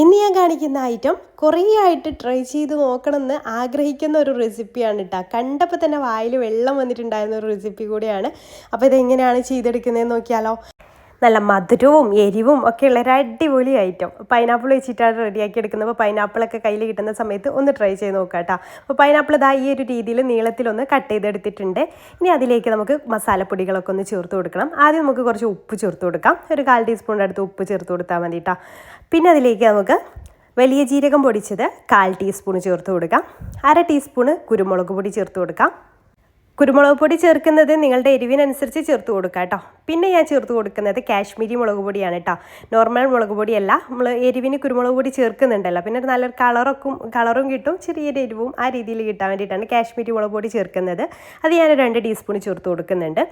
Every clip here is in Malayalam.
ഇന്ന് ഞാൻ കാണിക്കുന്ന ഐറ്റം കുറേ ആയിട്ട് ട്രൈ ചെയ്ത് നോക്കണമെന്ന് ആഗ്രഹിക്കുന്ന ഒരു റെസിപ്പിയാണ് കേട്ടോ. കണ്ടപ്പോൾ തന്നെ വായിൽ വെള്ളം വന്നിട്ടുണ്ടായിരുന്ന ഒരു റെസിപ്പി കൂടിയാണ്. അപ്പോൾ ഇതെങ്ങനെയാണ് ചെയ്തെടുക്കുന്നതെന്ന് നോക്കിയാലോ. നല്ല മധുരവും എരിവും ഒക്കെ ഉള്ള ഒരു അടിപൊളി ഐറ്റം. പൈനാപ്പിൾ വെച്ചിട്ടാണ് റെഡിയാക്കി എടുക്കുന്നത്. അപ്പോൾ പൈനാപ്പിളൊക്കെ കയ്യിൽ കിട്ടുന്ന സമയത്ത് ഒന്ന് ട്രൈ ചെയ്ത് നോക്കാം കേട്ടോ. അപ്പോൾ പൈനാപ്പിൾ ഇതാ ഈ ഒരു രീതിയിൽ നീളത്തിലൊന്ന് കട്ട് ചെയ്തെടുത്തിട്ടുണ്ട്. ഇനി അതിലേക്ക് നമുക്ക് മസാലപ്പൊടികളൊക്കെ ഒന്ന് ചേർത്ത് കൊടുക്കണം. ആദ്യം നമുക്ക് കുറച്ച് ഉപ്പ് ചേർത്ത് കൊടുക്കാം. ഒരു 1/4 ടീസ്പൂണിൻ്റെ അടുത്ത് ഉപ്പ് ചേർത്ത് കൊടുത്താൽ മതി കേട്ടോ. പിന്നെ അതിലേക്ക് നമുക്ക് വലിയ ജീരകം പൊടിച്ചത് 1/4 ടീസ്പൂൺ ചേർത്ത് കൊടുക്കാം. 1/2 ടീസ്പൂണ് കുരുമുളക് പൊടി ചേർത്ത് കൊടുക്കാം. കുരുമുളക് പൊടി ചേർക്കുന്നത് നിങ്ങളുടെ എരിവിനനുസരിച്ച് ചേർത്ത് കൊടുക്കുക കേട്ടോ. പിന്നെ ഞാൻ ചേർത്ത് കൊടുക്കുന്നത് കാശ്മീരി മുളക് പൊടിയാണ് കേട്ടോ. നോർമൽ മുളക് പൊടിയല്ല. നമ്മൾ എരിവിന് കുരുമുളക് പൊടി ചേർക്കുന്നുണ്ടല്ലോ, പിന്നെ നല്ലൊരു കളറും കിട്ടും, ചെറിയൊരു എരിവും ആ രീതിയിൽ കിട്ടാൻ വേണ്ടിയിട്ടാണ് കാശ്മീരി മുളക് പൊടി ചേർക്കുന്നത്. അത് ഞാൻ 2 ടീസ്പൂൺ ചേർത്ത് കൊടുക്കുന്നുണ്ട്.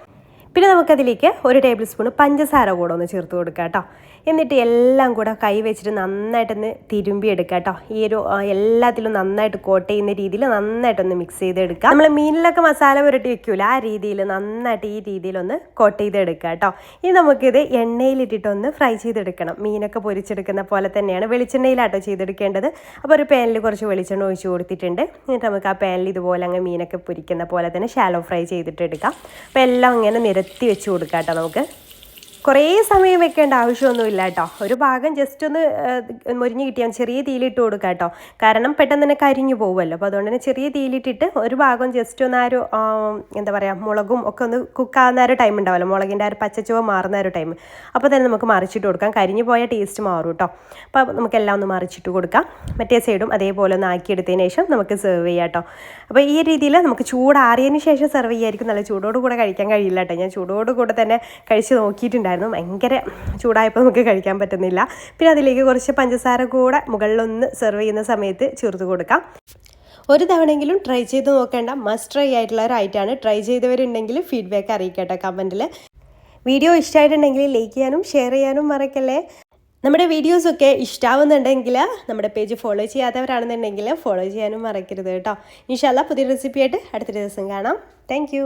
പിന്നെ നമുക്കതിലേക്ക് 1 ടേബിൾ സ്പൂൺ പഞ്ചസാര കൂടെ ഒന്ന് ചേർത്ത് കൊടുക്കുക കേട്ടോ. എന്നിട്ട് എല്ലാം കൂടെ കൈ വെച്ചിട്ട് നന്നായിട്ടൊന്ന് തിരുമ്പിയെടുക്കുക കേട്ടോ. ഈ ഒരു എല്ലാത്തിലും നന്നായിട്ട് കോട്ട് ചെയ്യുന്ന രീതിയിൽ നന്നായിട്ടൊന്ന് മിക്സ് ചെയ്തെടുക്കുക. നമ്മൾ മീനിലൊക്കെ മസാല പുരട്ടി വെക്കൂല, ആ രീതിയിൽ നന്നായിട്ട് ഈ രീതിയിലൊന്ന് കോട്ട് ചെയ്തെടുക്കുക കേട്ടോ. ഇനി നമുക്കിത് എണ്ണയിലിട്ടിട്ടൊന്ന് ഫ്രൈ ചെയ്തെടുക്കണം. മീനൊക്കെ പൊരിച്ചെടുക്കുന്ന പോലെ തന്നെയാണ്. വെളിച്ചെണ്ണയിലാട്ടോ ചെയ്തെടുക്കേണ്ടത്. അപ്പോൾ ഒരു പാനിൽ കുറച്ച് വെളിച്ചെണ്ണ ഒഴിച്ച് കൊടുത്തിട്ടുണ്ട്. എന്നിട്ട് നമുക്ക് ആ പാനിൽ ഇതുപോലെ അങ്ങ് മീനൊക്കെ പൊരിക്കുന്ന പോലെ തന്നെ ഷാലോ ഫ്രൈ ചെയ്തിട്ട് എടുക്കാം. അപ്പോൾ എല്ലാം ഇങ്ങനെ നിരത്തി വെച്ച് കൊടുക്കാം കേട്ടോ. നമുക്ക് കുറേ സമയം വെക്കേണ്ട ആവശ്യമൊന്നുമില്ല കേട്ടോ. ഒരു ഭാഗം ജസ്റ്റ് ഒന്ന് മൊരിഞ്ഞ് കിട്ടിയാൽ ചെറിയ തീയിലിട്ട് കൊടുക്കുക കേട്ടോ. കാരണം പെട്ടെന്ന് തന്നെ കരിഞ്ഞു പോകുമല്ലോ. അപ്പോൾ അതുകൊണ്ട് തന്നെ ചെറിയ തീയിലിട്ടിട്ട് ഒരു ഭാഗം ജസ്റ്റ് ഒന്ന് ആ ഒരു എന്താ പറയുക, മുളകും ഒക്കെ ഒന്ന് കുക്കാവുന്ന ഒരു ടൈം ഉണ്ടാവുമല്ലോ, മുളകിൻ്റെ ആ ഒരു പച്ചച്ചുവ മാറുന്ന ഒരു ടൈം. അപ്പോൾ തന്നെ നമുക്ക് മറിച്ചിട്ട് കൊടുക്കാം. കരിഞ്ഞു പോയ ടേസ്റ്റ് മാറും കേട്ടോ. അപ്പോൾ നമുക്കെല്ലാം ഒന്ന് മറിച്ചിട്ട് കൊടുക്കാം. മറ്റേ സൈഡും അതേപോലെ ഒന്ന് ആക്കിയെടുത്തതിന് ശേഷം നമുക്ക് സെർവ് ചെയ്യാം കേട്ടോ. അപ്പോൾ ഈ രീതിയിൽ നമുക്ക് ചൂടാറിയതിന് ശേഷം സെർവ് ചെയ്യായിരിക്കും നല്ല. ചൂടോടുകൂടെ കഴിക്കാൻ കഴിയില്ല കേട്ടോ. ഞാൻ ചൂടോടുകൂടെ തന്നെ കഴിച്ച് നോക്കിയിട്ടുണ്ട്. ഭയങ്കര ചൂടായപ്പോൾ നമുക്ക് കഴിക്കാൻ പറ്റുന്നില്ല. പിന്നെ അതിലേക്ക് കുറച്ച് പഞ്ചസാര കൂടെ മുകളിലൊന്ന് സെർവ് ചെയ്യുന്ന സമയത്ത് ചേർത്ത് കൊടുക്കാം. ഒരു തവണയെങ്കിലും ട്രൈ ചെയ്ത് നോക്കേണ്ട മസ്റ്റ് ട്രൈ ആയിട്ടുള്ള ഒരു ഐറ്റമാണ്. ട്രൈ ചെയ്തവരുണ്ടെങ്കിൽ ഫീഡ്ബാക്ക് അറിയിക്കട്ടെ കമൻറ്റിൽ. വീഡിയോ ഇഷ്ടമായിട്ടുണ്ടെങ്കിൽ ലൈക്ക് ചെയ്യാനും ഷെയർ ചെയ്യാനും മറക്കല്ലേ. നമ്മുടെ വീഡിയോസൊക്കെ ഇഷ്ടമാവുന്നുണ്ടെങ്കിൽ നമ്മുടെ പേജ് ഫോളോ ചെയ്യാത്തവരാണെന്നുണ്ടെങ്കിൽ ഫോളോ ചെയ്യാനും മറക്കരുത് കേട്ടോ. ഇൻഷാല്ലാ പുതിയ റെസിപ്പിയായിട്ട് അടുത്ത ദിവസം കാണാം. താങ്ക്